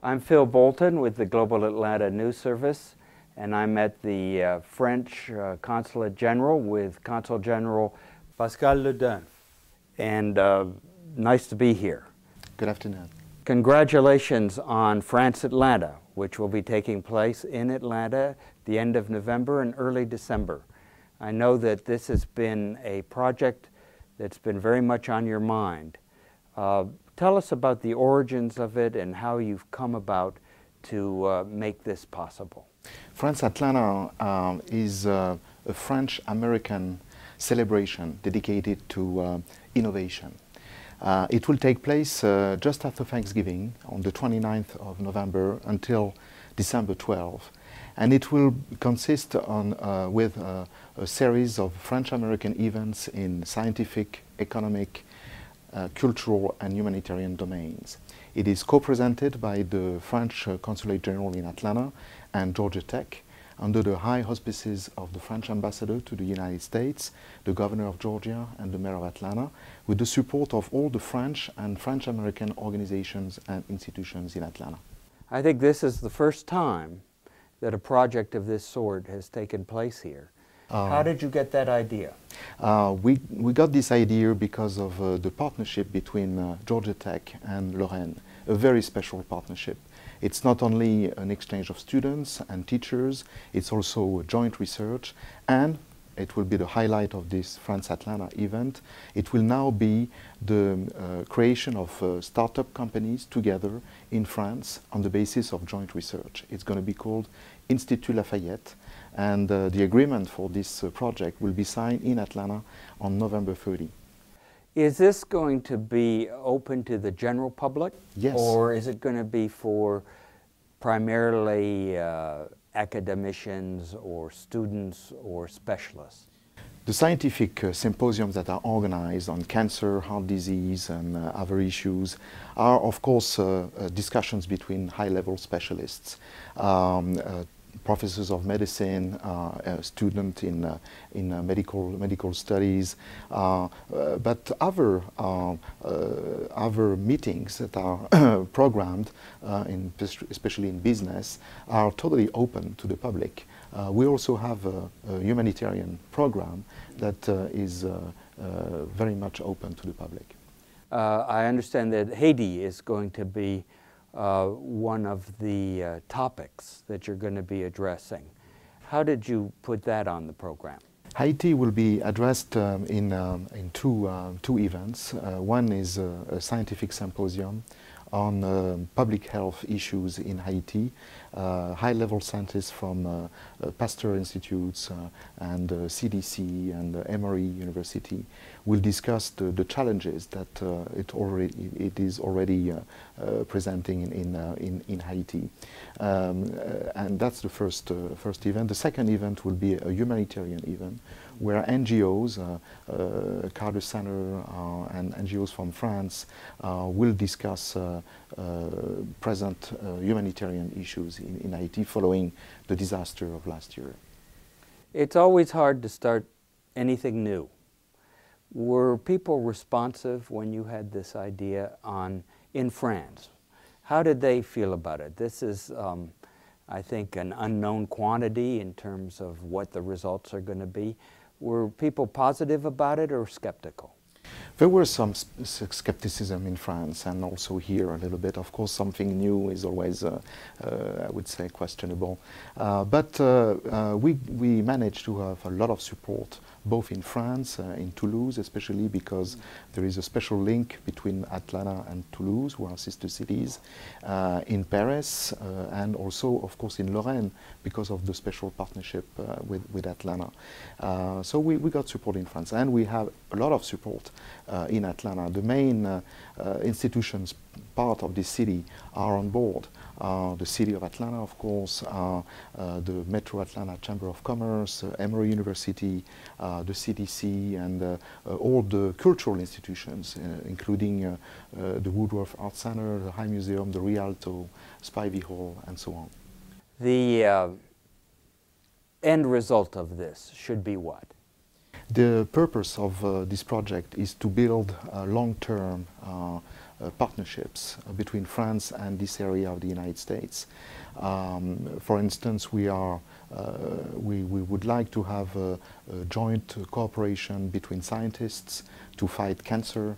I'm Phil Bolton with the Global Atlanta News Service, and I'm at the French Consulate General with Consul General Pascal Ledun. And nice to be here. Good afternoon. Congratulations on France Atlanta, which will be taking place in Atlanta the end of November and early December. I know that this has been a project that's been very much on your mind. Tell us about the origins of it and how you've come about to make this possible. France Atlanta is a French-American celebration dedicated to innovation. It will take place just after Thanksgiving on the 29th of November until December 12th. And it will consist with a series of French-American events in scientific, economic, cultural and humanitarian domains. It is co-presented by the French Consulate General in Atlanta and Georgia Tech under the high auspices of the French ambassador to the United States, the governor of Georgia and the mayor of Atlanta, with the support of all the French and French-American organizations and institutions in Atlanta. I think this is the first time that a project of this sort has taken place here. How did you get that idea? We got this idea because of the partnership between Georgia Tech and Lorraine, a very special partnership. It's not only an exchange of students and teachers, it's also joint research, and it will be the highlight of this France Atlanta event. It will now be the creation of startup companies together in France on the basis of joint research. It's going to be called Institut Lafayette, and the agreement for this project will be signed in Atlanta on November 30. Is this going to be open to the general public? Yes. Or is it going to be for primarily academicians or students or specialists? The scientific symposiums that are organized on cancer, heart disease and other issues are of course discussions between high-level specialists. Professors of medicine, students in medical studies, but other meetings that are programmed, especially in business, are totally open to the public. We also have a humanitarian program that is very much open to the public. I understand that Haiti is going to be one of the topics that you're going to be addressing. How did you put that on the program? Haiti will be addressed in two events. One is a scientific symposium on public health issues in Haiti. High-level scientists from Pasteur Institutes and CDC and Emory University will discuss the challenges that it is already presenting in Haiti. And that's the first event. The second event will be a humanitarian event where NGOs, Carter Center and NGOs from France will discuss present humanitarian issues in Haiti following the disaster of last year. It's always hard to start anything new. Were people responsive when you had this idea in France? How did they feel about it? This is, I think, an unknown quantity in terms of what the results are going to be. Were people positive about it or skeptical? There was some skepticism in France and also here a little bit. Of course, something new is always, I would say, questionable. But we managed to have a lot of support, both in France, in Toulouse, especially because there is a special link between Atlanta and Toulouse, who are sister cities, in Paris, and also, of course, in Lorraine, because of the special partnership with Atlanta. So we got support in France, and we have a lot of support in Atlanta. The main institutions part of this city are on board. The City of Atlanta, of course, the Metro Atlanta Chamber of Commerce, Emory University, the CDC, and all the cultural institutions, including the Woodworth Art Center, the High Museum, the Rialto, Spivey Hall, and so on. The end result of this should be what? The purpose of this project is to build long-term partnerships between France and this area of the United States. For instance, we would like to have a joint cooperation between scientists to fight cancer,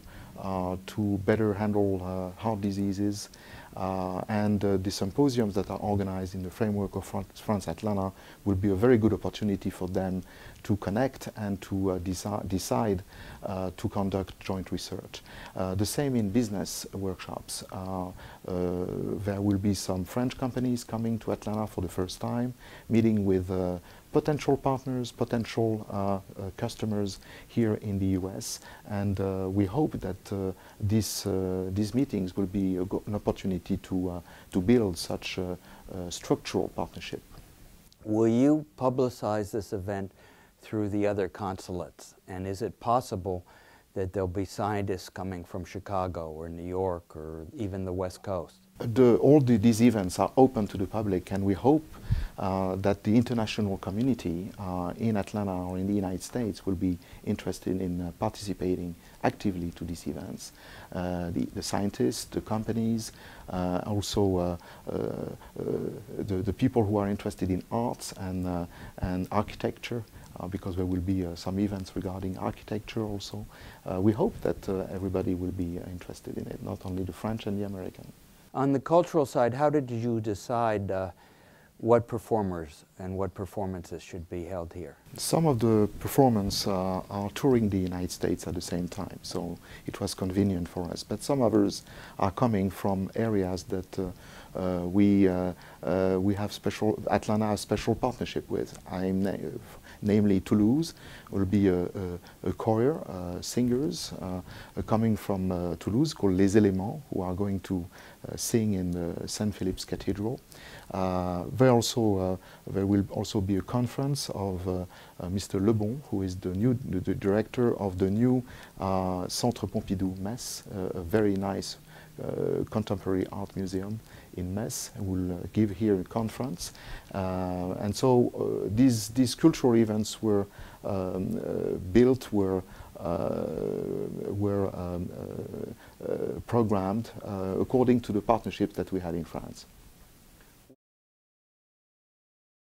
to better handle heart diseases, and the symposiums that are organized in the framework of France Atlanta will be a very good opportunity for them to connect and to decide to conduct joint research. The same in business workshops. There will be some French companies coming to Atlanta for the first time, meeting with potential partners, potential customers here in the US, and we hope that these meetings will be an opportunity to build such a structural partnership. Will you publicize this event through the other consulates, and is it possible that there'll be scientists coming from Chicago or New York or even the West Coast? All these events are open to the public, and we hope that the international community in Atlanta or in the United States will be interested in participating actively to these events. The scientists, the companies, also the people who are interested in arts and architecture, because there will be some events regarding architecture also. We hope that everybody will be interested in it, not only the French and the American. On the cultural side, how did you decide what performers and what performances should be held here? Some of the performers are touring the United States at the same time, so it was convenient for us. But some others are coming from areas that we have Atlanta has special partnership with. Namely Toulouse will be a choir, singers coming from Toulouse called Les Éléments, who are going to sing in the St. Philip's Cathedral. There will also be a conference of Mr. Lebon, who is the director of the new Centre Pompidou Metz, a very nice contemporary art museum in Metz, and will give here a conference. And so these cultural events were programmed according to the partnership that we had in France.